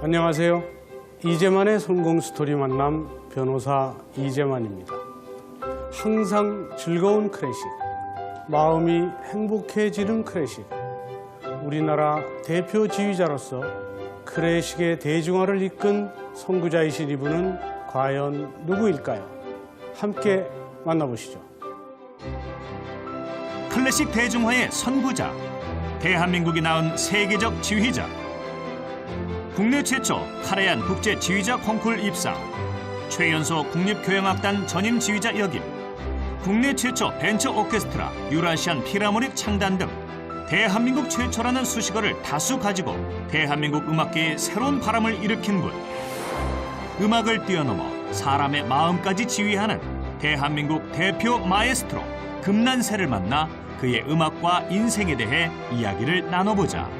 안녕하세요. 이재만의 성공 스토리 만남 변호사 이재만입니다. 항상 즐거운 클래식, 마음이 행복해지는 클래식. 우리나라 대표 지휘자로서 클래식의 대중화를 이끈 선구자이신 이분은 과연 누구일까요? 함께 만나보시죠. 클래식 대중화의 선구자, 대한민국이 낳은 세계적 지휘자. 국내 최초 카레안 국제 지휘자 콩쿨 입상, 최연소 국립교향악단 전임 지휘자 역임, 국내 최초 벤처 오케스트라 유라시안 필하모닉 창단 등 대한민국 최초라는 수식어를 다수 가지고 대한민국 음악계에 새로운 바람을 일으킨 분. 음악을 뛰어넘어 사람의 마음까지 지휘하는 대한민국 대표 마에스트로 금난세를 만나 그의 음악과 인생에 대해 이야기를 나눠보자.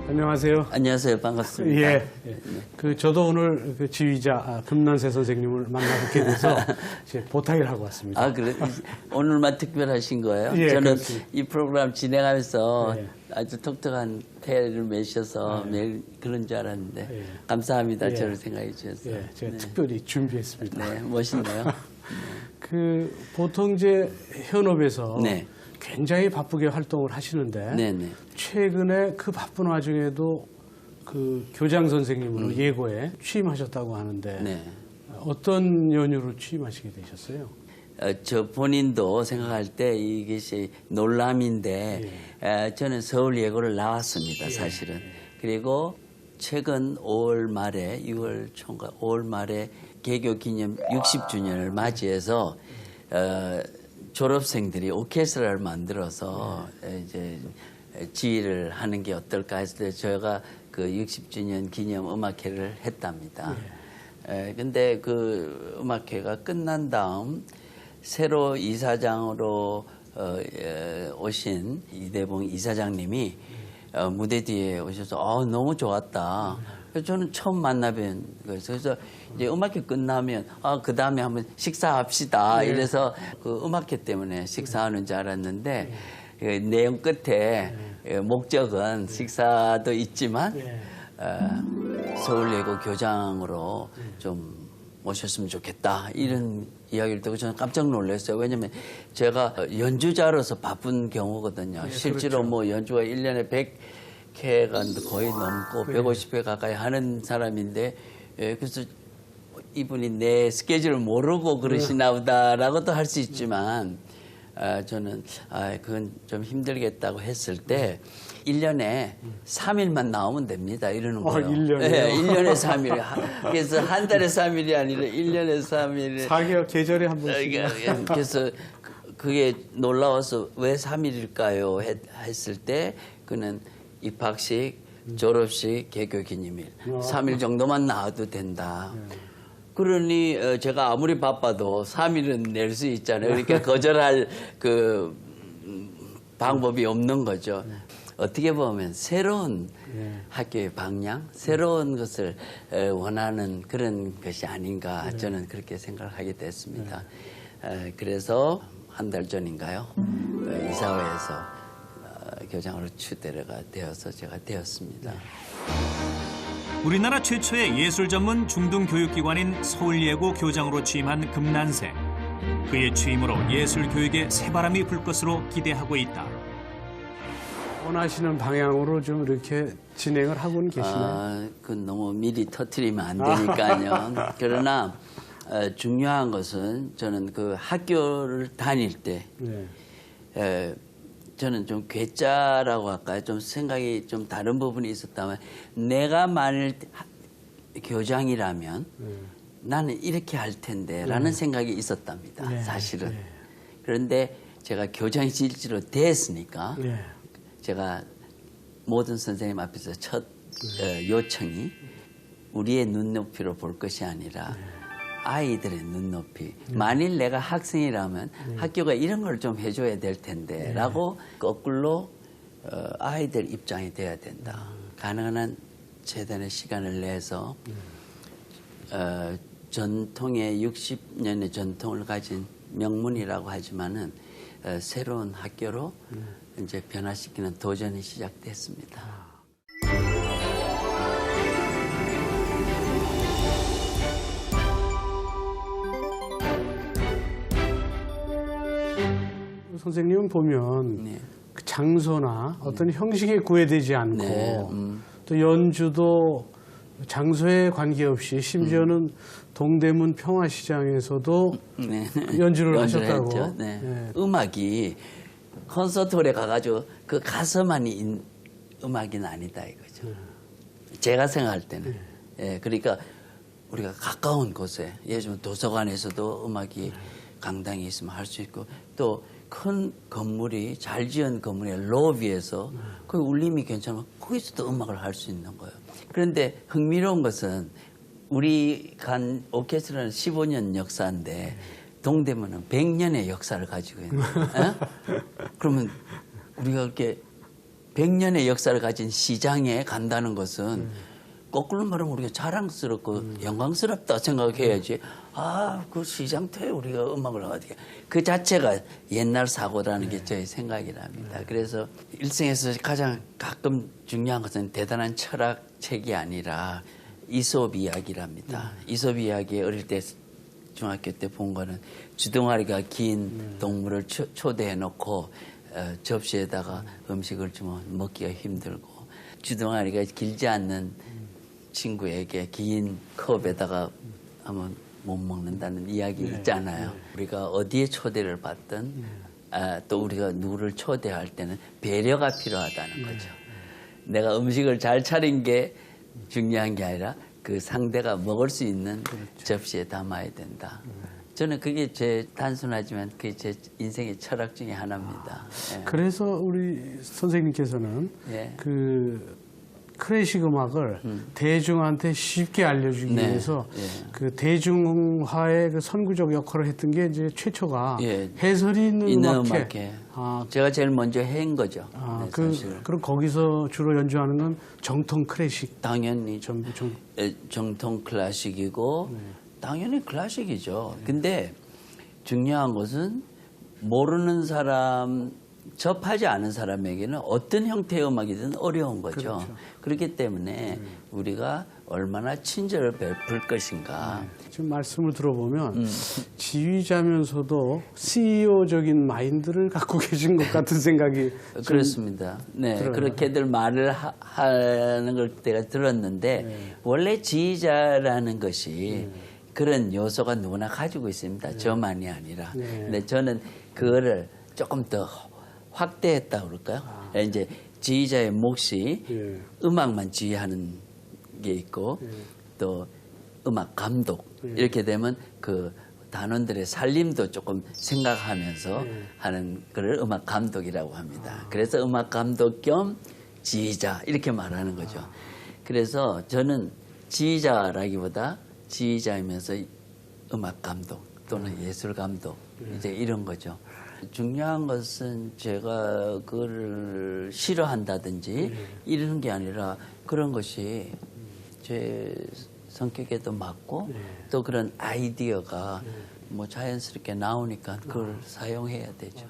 안녕하세요. 안녕하세요. 반갑습니다. 예. 저도 오늘 그 지휘자 금난세 선생님을 만나뵙게 돼서 이제 보타기를 하고 왔습니다. 아, 그래? 오늘만 특별하신 거예요? 예, 저는 그렇습니다. 이 프로그램 진행하면서 예. 아주 독특한 태를 매셔서 매일 그런 줄 알았는데 예. 감사합니다. 예. 저를 생각해 주셔서. 예, 제가 특별히 준비했습니다. 네, 멋있네요. 보통 이제 현업에서 네. 굉장히 바쁘게 활동을 하시는데 네네. 최근에 그 바쁜 와중에도 그 교장 선생님으로 예고에 취임하셨다고 하는데 네. 어떤 연유로 취임하시게 되셨어요? 저 본인도 생각할 때 이것이 놀람인데 저는 서울 예고를 나왔습니다. 사실은. 그리고 최근 5월 말에 6월 총과 5월 말에 개교 기념 60주년을 맞이해서 졸업생들이 오케스트라를 만들어서 이제 지휘를 하는 게 어떨까 했을 때 저희가 그 60주년 기념 음악회를 했답니다. 근데 그 음악회가 끝난 다음 새로 이사장으로 오신 이대봉 이사장님이 무대 뒤에 오셔서 너무 좋았다. 그래서 저는 처음 만나뵌 거예요. 그래서 이제 음악회 끝나면 그 다음에 한번 식사합시다. 이래서 그 음악회 때문에 식사하는 줄 알았는데 내용 끝에 목적은 식사도 있지만 서울예고 교장으로 좀 모셨으면 좋겠다. 이런 이야기를 듣고 저는 깜짝 놀랐어요. 왜냐하면 제가 연주자로서 바쁜 경우거든요. 실제로 그렇죠. 뭐 연주가 1년에 100회가 거의 넘고 150회 가까이 하는 사람인데 그래서 이분이 내 스케줄을 모르고 그러시나 보다라고도 할 수 있지만 저는 그건 좀 힘들겠다고 했을 때 1년에 3일만 나오면 됩니다. 이러는 거예요. 1년이요? 네, 1년에 3일. 그래서 한 달에 3일이 아니라 1년에 3일. 4개월 계절에 한 번씩. 그래서 그게 놀라워서 왜 3일일까요? 했을 때 그는 입학식, 졸업식, 개교 기념일 3일 정도만 나와도 된다. 그러니 제가 아무리 바빠도 3일은 낼 수 있잖아요. 그러니까 거절할 그 방법이 없는 거죠. 어떻게 보면 새로운 학교의 방향, 새로운 것을 원하는 그런 것이 아닌가 저는 그렇게 생각하게 됐습니다. 그래서 한 달 전인가요? 이사회에서 교장으로 추대가 되어서 제가 되었습니다. 우리나라 최초의 예술 전문 중등교육기관인 서울예고 교장으로 취임한 금난세. 그의 취임으로 예술 교육에 새바람이 불 것으로 기대하고 있다. 원하시는 방향으로 좀 이렇게 진행을 하고는 계시나요? 그건 너무 미리 터뜨리면 안 되니까요. 그러나 중요한 것은 저는 그 학교를 다닐 때 저는 좀 괴짜라고 할까요? 좀 생각이 좀 다른 부분이 있었다면 내가 만일 교장이라면 나는 이렇게 할 텐데 라는 생각이 있었답니다. 사실은. 그런데 제가 교장이 실제로 됐으니까 제가 모든 선생님 앞에서 첫 요청이 우리의 눈높이로 볼 것이 아니라 아이들의 눈높이. 만일 내가 학생이라면 학교가 이런 걸 좀 해줘야 될 텐데 라고 거꾸로 아이들 입장이 돼야 된다. 가능한 한 최대한의 시간을 내서 전통의 60년의 전통을 가진 명문이라고 하지만은 새로운 학교로 이제 변화시키는 도전이 시작됐습니다. 선생님은 보면 네. 그 장소나 어떤 형식에 구애되지 않고 네, 또 연주도 장소에 관계없이 심지어는 동대문 평화시장에서도 네. 연주를 연주를 하셨다고. 했죠. 네. 네. 음악이 콘서트홀에 가가지고 그 가서만이 음악이 아니다 이거죠. 제가 생각할 때는. 예, 그러니까 우리가 가까운 곳에 예를 들면 도서관에서도 음악이 강당에 있으면 할 수 있고 또 큰 건물이 잘 지은 건물의 로비에서 그 울림이 괜찮으면 거기서도 음악을 할 수 있는 거예요. 그런데 흥미로운 것은 우리 간 오케스트라는 15년 역사인데 동대문은 100년의 역사를 가지고 있는 거예요. 그러면 우리가 그렇게 100년의 역사를 가진 시장에 간다는 것은 거꾸로 말하면 우리가 자랑스럽고 영광스럽다 생각해야지. 그 시장터에 우리가 음악을 하게. 그 자체가 옛날 사고라는 게 저의 생각이랍니다. 그래서 일생에서 가장 가끔 중요한 것은 대단한 철학책이 아니라 이솝 이야기랍니다. 이솝 이야기 어릴 때 중학교 때 본 거는 주둥아리가 긴 동물을 초대해 놓고 접시에다가 음식을 주면 먹기가 힘들고 주둥아리가 길지 않는 친구에게 긴 컵에다가 하면 못 먹는다는 이야기 있잖아요. 우리가 어디에 초대를 받든 또 우리가 누구를 초대할 때는 배려가 필요하다는 거죠. 내가 음식을 잘 차린 게 중요한 게 아니라 그 상대가 먹을 수 있는 접시에 담아야 된다. 저는 그게 제 단순하지만 그게 제 인생의 철학 중에 하나입니다. 예. 그래서 우리 선생님께서는 예. 그 클래식 음악을 대중한테 쉽게 알려주기 네. 위해서 예. 그 대중화의 그 선구적 역할을 했던 게 이제 최초가 예. 해설이 있는 음악회. 음악회. 아, 제가 제일 먼저 한 거죠. 네, 사실. 그럼 거기서 주로 연주하는 건 정통 클래식 당연히 전부 정통 클래식이고 당연히 클래식이죠. 근데 중요한 것은 모르는 사람, 접하지 않은 사람에게는 어떤 형태의 음악이든 어려운 거죠. 그렇죠. 그렇기 때문에 우리가 얼마나 친절을 베풀 것인가. 지금 말씀을 들어보면 지휘자면서도 CEO적인 마인드를 갖고 계신 것 같은 생각이 좀 그렇습니다. 네, 들어요. 그렇게들 말을 하는 걸 내가 들었는데 원래 지휘자라는 것이 그런 요소가 누구나 가지고 있습니다. 저만이 아니라. 네. 근데 저는 그거를 조금 더 확대했다 그럴까요? 이제 지휘자의 몫이 예. 음악만 지휘하는 게 있고 또 음악 감독 이렇게 되면 그 단원들의 살림도 조금 생각하면서 하는 그걸 음악 감독이라고 합니다. 그래서 음악 감독 겸 지휘자 이렇게 말하는 거죠. 그래서 저는 지휘자라기보다 지휘자이면서 음악 감독 또는 예술 감독 이제 이런 거죠. 중요한 것은 제가 그걸 싫어한다든지 이러는 게 아니라 그런 것이 제 성격에도 맞고 또 그런 아이디어가 뭐 자연스럽게 나오니까 그걸 사용해야 되죠.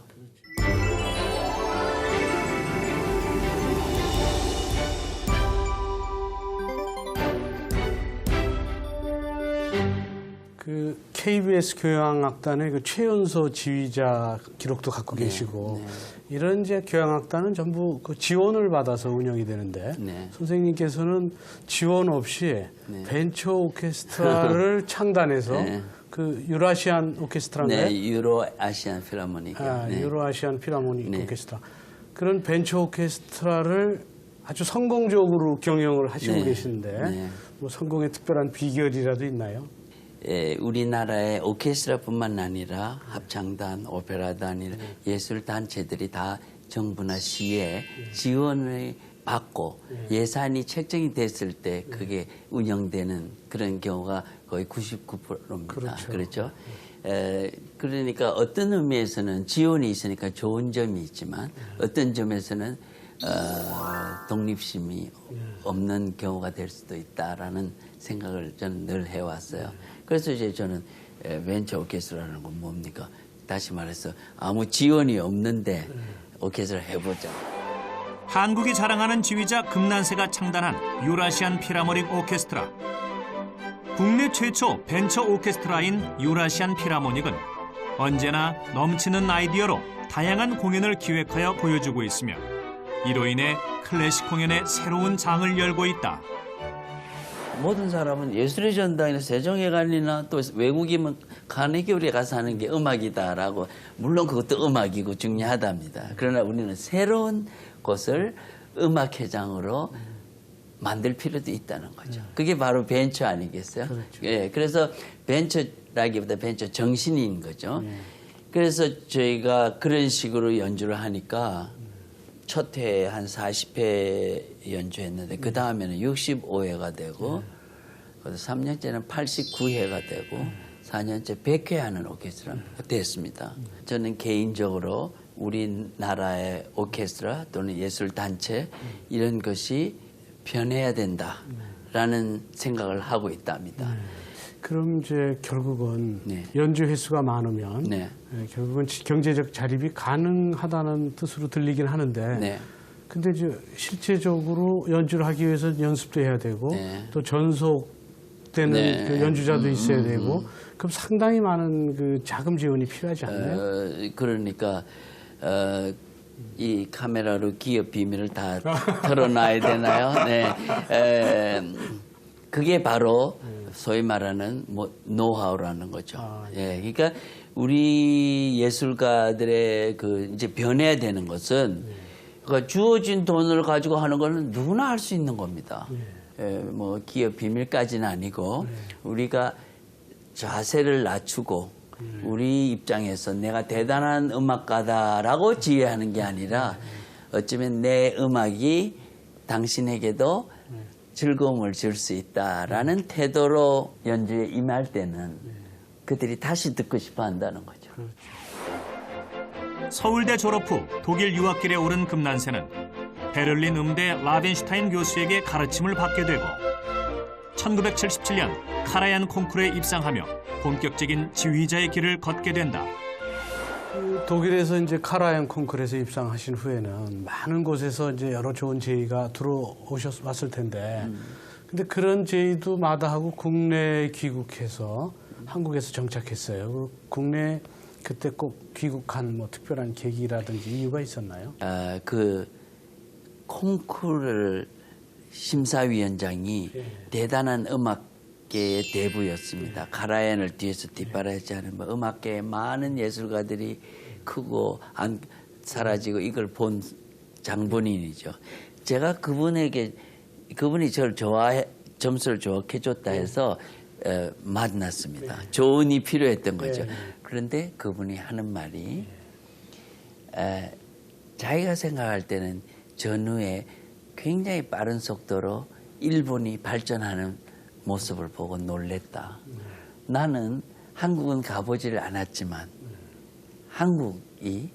그 KBS 교향악단의 그 최연소 지휘자 기록도 갖고 계시고 이런 이제 교향악단은 전부 그 지원을 받아서 운영이 되는데 네. 선생님께서는 지원 없이 벤처 오케스트라를 창단해서 네. 그 유라시안 오케스트라인가요? 네, 유로 아시안 필하모닉. 네. 유로아시안 필하모닉 네. 오케스트라. 그런 벤처 오케스트라를 아주 성공적으로 경영을 하시고 네. 계시는데 네. 뭐 성공의 특별한 비결이라도 있나요? 우리나라의 오케스트라뿐만 아니라 합창단, 오페라단, 예술단체들이 다 정부나 시에 지원을 받고 예산이 책정이 됐을 때 그게 운영되는 그런 경우가 거의 99%입니다. 그렇죠? 그러니까 어떤 의미에서는 지원이 있으니까 좋은 점이 있지만 어떤 점에서는 독립심이 없는 경우가 될 수도 있다라는 생각을 저는 늘 해왔어요. 그래서 이제 저는 벤처 오케스트라는 건 뭡니까? 다시 말해서 아무 지원이 없는데 오케스트라 해보자. 한국이 자랑하는 지휘자 금난세가 창단한 유라시안 필하모닉 오케스트라. 국내 최초 벤처 오케스트라인 유라시안 필하모닉은 언제나 넘치는 아이디어로 다양한 공연을 기획하여 보여주고 있으며 이로 인해 클래식 공연의 새로운 장을 열고 있다. 모든 사람은 예술의 전당이나 세종회관이나 또 외국이면 카네기홀에 가서 하는 게 음악이다라고, 물론 그것도 음악이고 중요하답니다. 그러나 우리는 새로운 곳을 음악회장으로 만들 필요도 있다는 거죠. 그게 바로 벤처 아니겠어요? 그렇죠. 예, 그래서 벤처라기보다 벤처 정신인 거죠. 그래서 저희가 그런 식으로 연주를 하니까 첫 회에 한 40회 연주했는데 그 다음에는 65회가 되고 그래서 3년째는 89회가 되고 4년째 100회 하는 오케스트라가 됐습니다. 저는 개인적으로 우리나라의 오케스트라 또는 예술단체 이런 것이 변해야 된다라는 생각을 하고 있답니다. 그럼 이제 결국은 네. 연주 횟수가 많으면 네. 결국은 경제적 자립이 가능하다는 뜻으로 들리긴 하는데 네. 근데 이제 실제적으로 연주를 하기 위해서 연습도 해야 되고 네. 또 전속되는 네. 그 연주자도 있어야 되고 그럼 상당히 많은 그 자금 지원이 필요하지 않나요? 그러니까 이 카메라로 기업 비밀을 다 털어놔야 되나요? 네. 그게 바로 소위 말하는 노하우라는 거죠. 예, 그러니까 우리 예술가들의 그 이제 변해야 되는 것은 그러니까 주어진 돈을 가지고 하는 거는 누구나 할 수 있는 겁니다. 예, 뭐 기업 비밀까지는 아니고 우리가 자세를 낮추고 우리 입장에서 내가 대단한 음악가다라고 지휘하는 게 아니라 어쩌면 내 음악이 당신에게도 즐거움을 줄 수 있다라는 태도로 연주에 임할 때는 그들이 다시 듣고 싶어 한다는 거죠. 서울대 졸업 후 독일 유학길에 오른 금난세는 베를린 음대 라벤슈타인 교수에게 가르침을 받게 되고 1977년 카라얀 콩쿠르에 입상하며 본격적인 지휘자의 길을 걷게 된다. 독일에서 이제 카라얀 콩쿠르에서 입상하신 후에는 많은 곳에서 이제 여러 좋은 제의가 들어왔을 텐데, 근데 그런 제의도 마다하고 국내에 귀국해서 한국에서 정착했어요. 그리고 국내 그때 꼭 귀국한 뭐 특별한 계기라든지 이유가 있었나요? 그 콩쿠르 심사위원장이 대단한 음악계의 대부였습니다. 카라얀을 뒤에서 뒷바라지 하는 음악계의 많은 예술가들이 크고 안 사라지고 이걸 본 장본인이죠. 제가 그분이 저를 점수를 좋게 줬다 해서 만났습니다. 조언이 필요했던 거죠. 그런데 그분이 하는 말이 자기가 생각할 때는 전후에 굉장히 빠른 속도로 일본이 발전하는 모습을 보고 놀랬다. 나는 한국은 가보지를 않았지만 한국이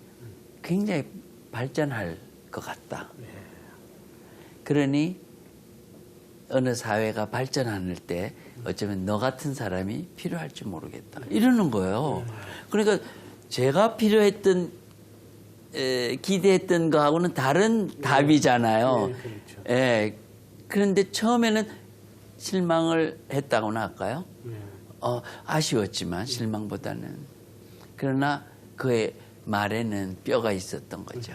굉장히 발전할 것 같다. 그러니 어느 사회가 발전할 때 어쩌면 너 같은 사람이 필요할지 모르겠다. 이러는 거예요. 그러니까 제가 필요했던 기대했던 거하고는 다른 답이잖아요. 그렇죠. 예. 그런데 처음에는 실망을 했다고나 할까요? 아쉬웠지만 실망보다는. 그러나 그의 말에는 뼈가 있었던 거죠.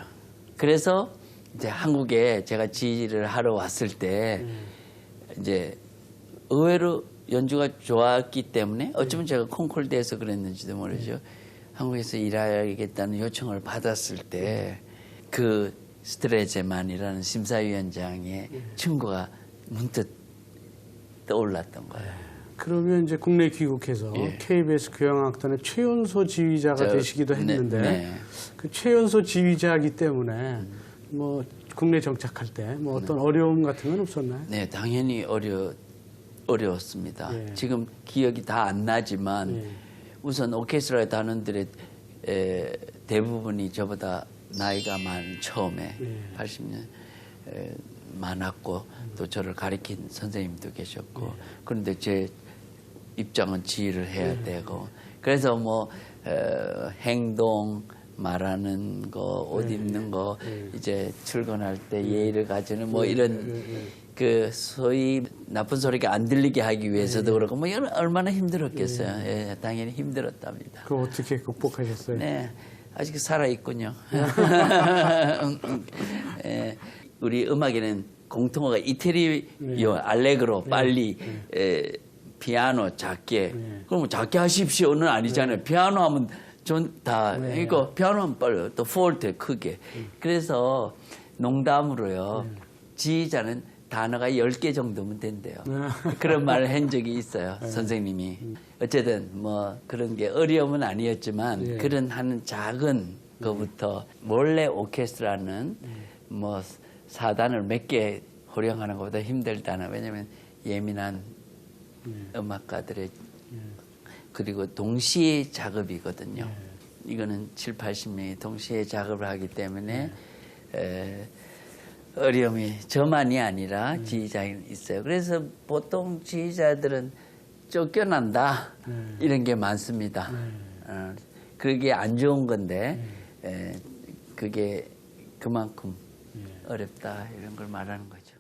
그래서 이제 한국에 제가 지휘를 하러 왔을 때 이제 의외로 연주가 좋았기 때문에 어쩌면 제가 콩쿨대에서 그랬는지도 모르죠. 한국에서 일하겠다는 요청을 받았을 때 그 스트레제만이라는 심사위원장의 친구가 문득 떠올랐던 거예요. 그러면 이제 국내 귀국해서 KBS 교향악단의 최연소 지휘자가 되시기도 했는데 그 최연소 지휘자이기 때문에 뭐 국내 정착할 때 뭐 어떤 어려움 같은 건 없었나요? 네, 당연히 어려웠습니다. 지금 기억이 다 안 나지만 우선 오케스트라 단원들의 대부분이 저보다 나이가 많은 처음에 80년 많았고 또 저를 가르친 선생님도 계셨고 그런데 제 입장은 지휘를 해야 되고 그래서 뭐 행동, 말하는 거, 옷 입는 거, 이제 출근할 때 예의를 가지는 뭐 이런 그 소위 나쁜 소리가 안 들리게 하기 위해서도 그렇고 뭐 이건 얼마나 힘들었겠어요. 예, 당연히 힘들었답니다. 그거 어떻게 극복하셨어요? 네, 아직 살아 있군요. 예, 우리 음악에는 공통어가 이태리요, 알레그로, 빨리, 피아노, 작게. 그럼 작게 하십시오는 아니잖아요. 피아노 하면 전 다, 그러니까 피아노 하면 빨리, 또 포르테 크게. 그래서 농담으로요, 지휘자는 단어가 10개 정도면 된대요. 그런 말을 한 적이 있어요, 선생님이. 어쨌든 뭐 그런 게 어려움은 아니었지만 그런 하는 작은 거부터 몰래 오케스트라는 뭐 사단을 몇 개 호령하는 것보다 힘들다는, 왜냐면 예민한 음악가들의 그리고 동시에 작업이거든요. 이거는 7, 80명이 동시에 작업을 하기 때문에 어려움이 저만이 아니라 지휘자에 있어요. 그래서 보통 지휘자들은 쫓겨난다 이런 게 많습니다. 그게 안 좋은 건데 그게 그만큼 어렵다 이런 걸 말하는 거죠.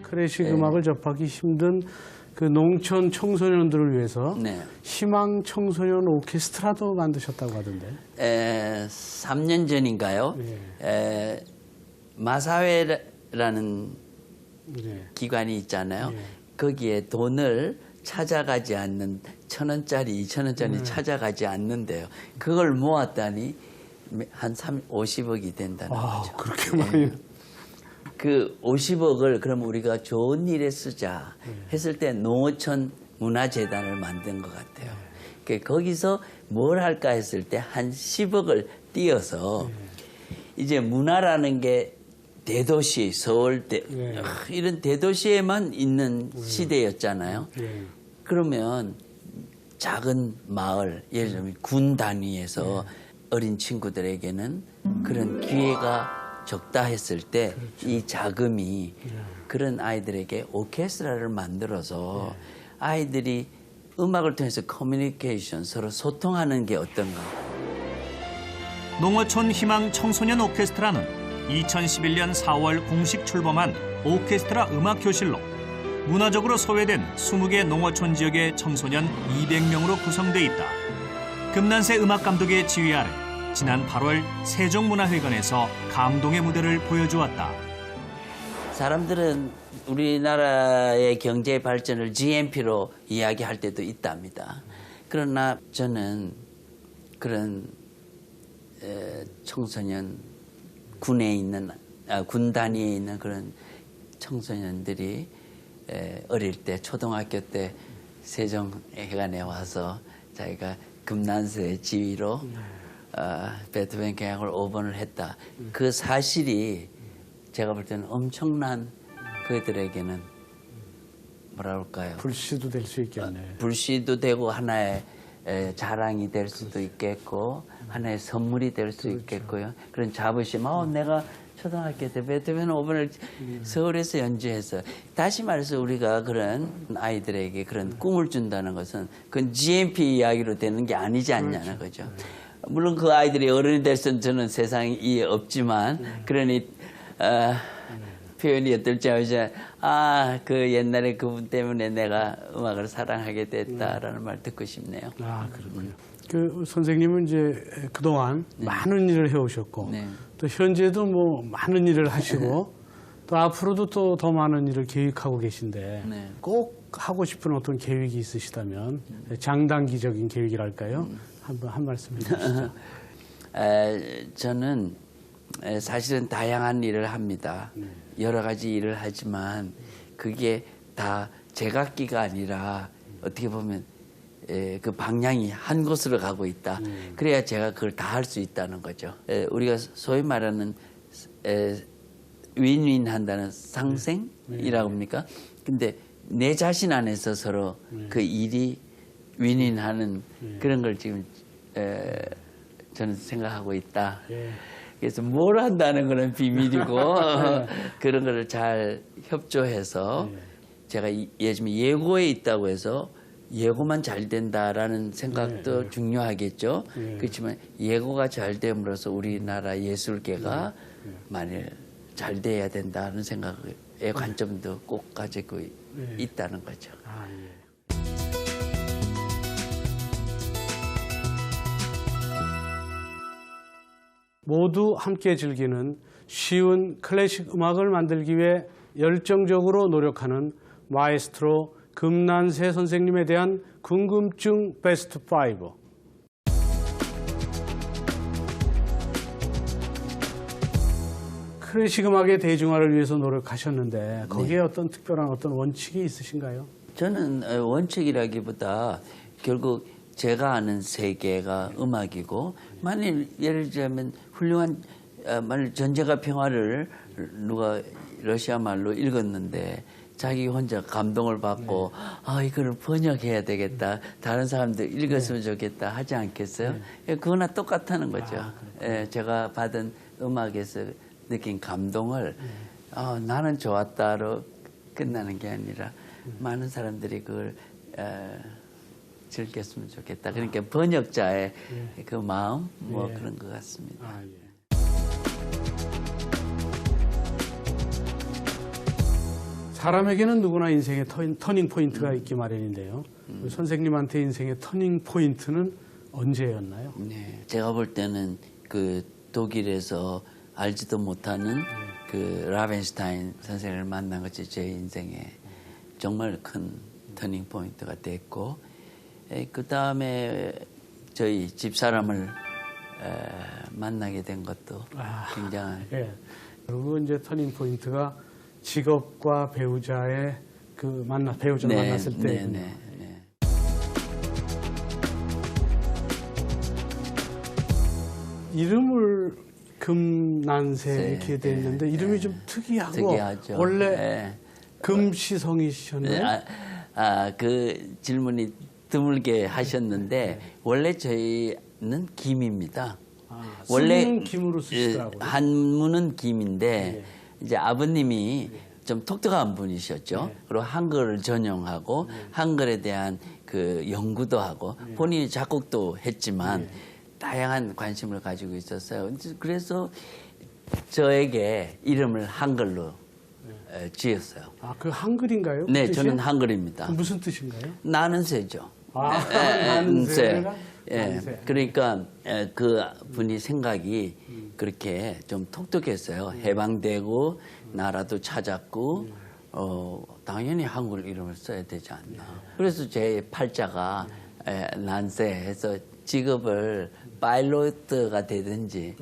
클래식 음악을 접하기 힘든 그 농촌 청소년들을 위해서 네. 희망 청소년 오케스트라도 만드셨다고 하던데. 3년 전인가요? 마사회라는 네. 기관이 있잖아요. 거기에 돈을 찾아가지 않는 1,000원짜리, 2,000원짜리 찾아가지 않는데요. 그걸 모았다니 한 50억이 된다는 거죠. 그렇게 많이. 그 50억을 그럼 우리가 좋은 일에 쓰자 했을 때 농어촌 문화재단을 만든 것 같아요. 거기서 뭘 할까 했을 때 한 10억을 띄어서 이제 문화라는 게 대도시, 서울, 이런 대도시에만 있는 시대였잖아요. 그러면 작은 마을, 예를 들면 군 단위에서 어린 친구들에게는 그런 기회가 적다 했을 때 이 자금이 그런 아이들에게 오케스트라를 만들어서 아이들이 음악을 통해서 커뮤니케이션, 서로 소통하는 게 어떤가. 농어촌 희망 청소년 오케스트라는 2011년 4월 공식 출범한 오케스트라 음악교실로 문화적으로 소외된 20개 농어촌 지역의 청소년 200명으로 구성돼 있다. 금난세 음악감독의 지휘 아래 지난 8월 세종문화회관에서 감동의 무대를 보여주었다. 사람들은 우리나라의 경제 발전을 GNP로 이야기할 때도 있답니다. 그러나 저는 그런 청소년, 군 단위에 있는 그런 청소년들이 어릴 때, 초등학교 때 세종회관에 와서 자기가 금난세 지휘로 베토벤 개항을 5번을 했다. 그 사실이 제가 볼 때는 엄청난 그들에게는 뭐라 그럴까요? 불씨도 될 수 있겠네. 불씨도 되고 하나의 자랑이 될 수도 있겠고 하나의 선물이 될 수 있겠고요. 그런 자부심. 내가 초등학교 때 베토벤 5번을 서울에서 연주해서, 다시 말해서 우리가 그런 아이들에게 그런 꿈을 준다는 것은 그건 GNP 이야기로 되는 게 아니지 않냐는 거죠. 물론 그 아이들이 어른이 됐으면 저는 세상에 이해 없지만, 그러니 표현이 어떨지 알지만 그 옛날에 그분 때문에 내가 음악을 사랑하게 됐다라는 말 듣고 싶네요. 그렇군요. 그 선생님은 이제 그동안 많은 일을 해오셨고 네. 또 현재도 뭐 많은 일을 하시고 또 앞으로도 또 더 많은 일을 계획하고 계신데 네. 꼭 하고 싶은 어떤 계획이 있으시다면 장단기적인 계획이랄까요? 한 말씀 해주시죠. 저는 사실은 다양한 일을 합니다. 여러 가지 일을 하지만 그게 다 제각기가 아니라 어떻게 보면 그 방향이 한 곳으로 가고 있다. 그래야 제가 그걸 다 할 수 있다는 거죠. 우리가 소위 말하는 윈윈한다는 상생이라고 합니까? 근데 내 자신 안에서 서로 그 일이 윈윈하는 그런 걸 지금 저는 생각하고 있다. 그래서 뭘 한다는 거는 비밀이고 그런 거를 잘 협조해서 제가 요즘 예고에 있다고 해서 예고만 잘 된다라는 생각도 중요하겠죠. 그렇지만 예고가 잘 됨으로써 우리나라 예술계가 만일 잘 돼야 된다는 생각의 관점도 꼭 가지고 있다는 거죠. 아, 예. 모두 함께 즐기는 쉬운 클래식 음악을 만들기 위해 열정적으로 노력하는 마에스트로 금난세 선생님에 대한 궁금증 베스트 5. 클래식 음악의 대중화를 위해서 노력하셨는데 거기에 어떤 특별한 어떤 원칙이 있으신가요? 저는 원칙이라기보다 결국 제가 아는 세계가 음악이고 만일 예를 들자면 훌륭한 만일 전쟁과 평화를 누가 러시아 말로 읽었는데 자기 혼자 감동을 받고 아 이거를 번역해야 되겠다 다른 사람들 읽었으면 좋겠다 하지 않겠어요? 그거나 똑같다는 거죠. 제가 받은 음악에서 느낀 감동을 나는 좋았다로 끝나는 게 아니라 많은 사람들이 그걸 즐겼으면 좋겠다. 그러니까 번역자의 그 마음 뭐 그런 것 같습니다. 아, 예. 사람에게는 누구나 인생의 터닝 포인트가 있기 마련인데요. 선생님한테 인생의 터닝 포인트는 언제였나요? 네, 제가 볼 때는 그 독일에서 알지도 못하는 그 라벤슈타인 선생님을 만난 것이 제 인생에 정말 큰 터닝 포인트가 됐고, 그 다음에 저희 집사람을 만나게 된 것도 굉장한. 예. 그리고 이제 터닝 포인트가 직업과 배우자의 그 배우자를 만났을 때. 네. 이름을 금난세 이렇게 돼 있는데 이름이 좀 특이하죠. 원래 금시성이셨나요? 그 질문이 드물게 하셨는데 원래 저희는 김입니다. 원래 김으로 쓰시더라고요. 한문은 김인데 이제 아버님이 좀 독특한 분이셨죠. 그리고 한글을 전용하고 한글에 대한 그 연구도 하고 본인이 작곡도 했지만 다양한 관심을 가지고 있었어요. 그래서 저에게 이름을 한글로 지었어요. 아, 그 한글인가요? 네, 뜻이? 저는 한글입니다. 무슨 뜻인가요? 나는 새죠. 나는 새가? 새. 그러니까 그 분이 생각이 그렇게 좀 독특했어요. 해방되고 나라도 찾았고 당연히 한글 이름을 써야 되지 않나. 그래서 제 팔자가 난세 해서 직업을 파일로트가 되든지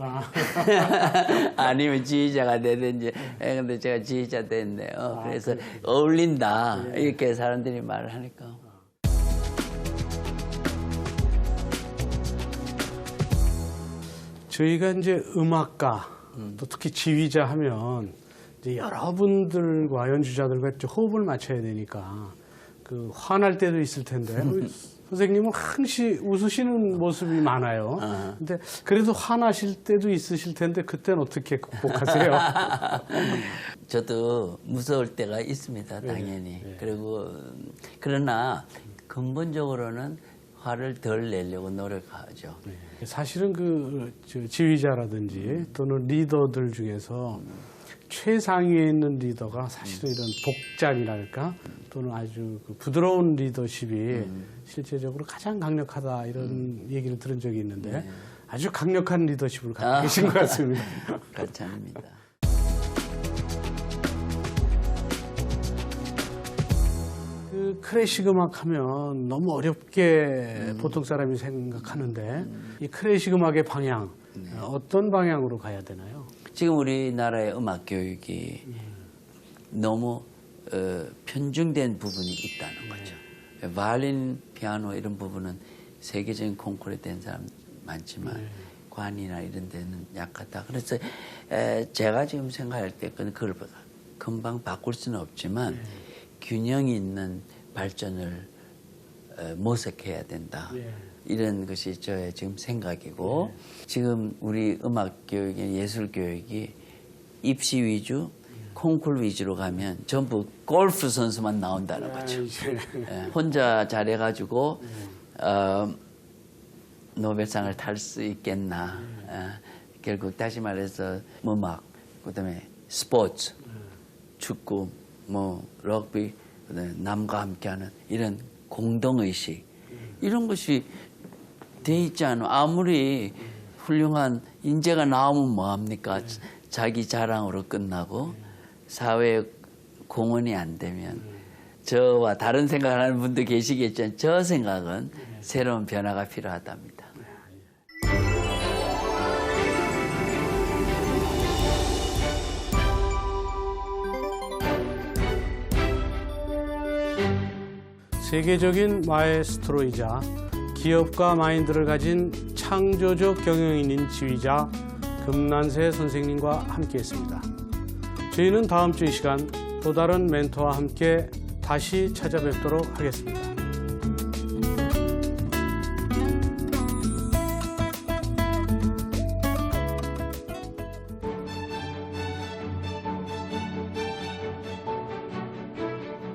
아니면 지휘자가 되든지 근데 제가 지휘자 됐네요. 그래서 어울린다 이렇게 사람들이 말을 하니까. 저희가 이제 음악가 또 특히 지휘자 하면 이제 여러분들과 연주자들과 호흡을 맞춰야 되니까 그 화날 때도 있을 텐데 선생님은 항시 웃으시는 모습이 많아요. 근데 그래도 화나실 때도 있으실 텐데 그때는 어떻게 극복하세요? 저도 무서울 때가 있습니다, 당연히. 그리고 그러나 근본적으로는 화를 덜 내려고 노력하죠. 사실은 지휘자라든지 또는 리더들 중에서 최상위에 있는 리더가 사실은 이런 복장이랄까 또는 아주 부드러운 리더십이 실제적으로 가장 강력하다 이런 얘기를 들은 적이 있는데 아주 강력한 리더십을 갖고 계신 것 같습니다. 그렇지 않습니다. 그 클래식 음악 하면 너무 어렵게 보통 사람이 생각하는데 이 클래식 음악의 방향 어떤 방향으로 가야 되나요? 지금 우리나라의 음악 교육이 너무 편중된 부분이 있다는 거죠. 바이올린, 피아노 이런 부분은 세계적인 콩쿠르에 된 사람 많지만 관이나 이런 데는 약하다. 그래서 제가 지금 생각할 때 그걸 금방 바꿀 수는 없지만 균형 있는 발전을 모색해야 된다. 이런 것이 저의 지금 생각이고 지금 우리 음악 교육이 예술 교육이 입시 위주, 콩쿨 위주로 가면 전부 골프 선수만 나온다는 거죠. 예, 혼자 잘해가지고 노벨상을 탈 수 있겠나. 결국 다시 말해서 음악, 그다음에 스포츠, 축구, 뭐 럭비, 그다음에 남과 함께하는 이런 공동의식 이런 것이 돼 있지 않아. 아무리 훌륭한 인재가 나오면 뭐합니까? 자기 자랑으로 끝나고 사회에 공헌이 안 되면 저와 다른 생각을 하는 분도 계시겠지만 저 생각은 새로운 변화가 필요하답니다. 세계적인 마에스트로이자 기업가 마인드를 가진 창조적 경영인인 지휘자 금난세 선생님과 함께했습니다. 저희는 다음 주 이 시간 또 다른 멘토와 함께 다시 찾아뵙도록 하겠습니다.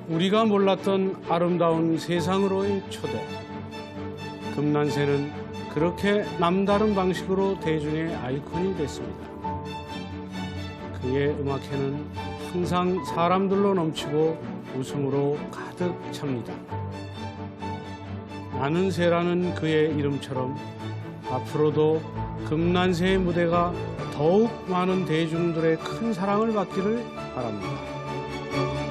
우리가 몰랐던 아름다운 세상으로의 초대. 금난세는 그렇게 남다른 방식으로 대중의 아이콘이 됐습니다. 그의 음악회는 항상 사람들로 넘치고 웃음으로 가득 찹니다. 나는 새라는 그의 이름처럼 앞으로도 금난세의 무대가 더욱 많은 대중들의 큰 사랑을 받기를 바랍니다.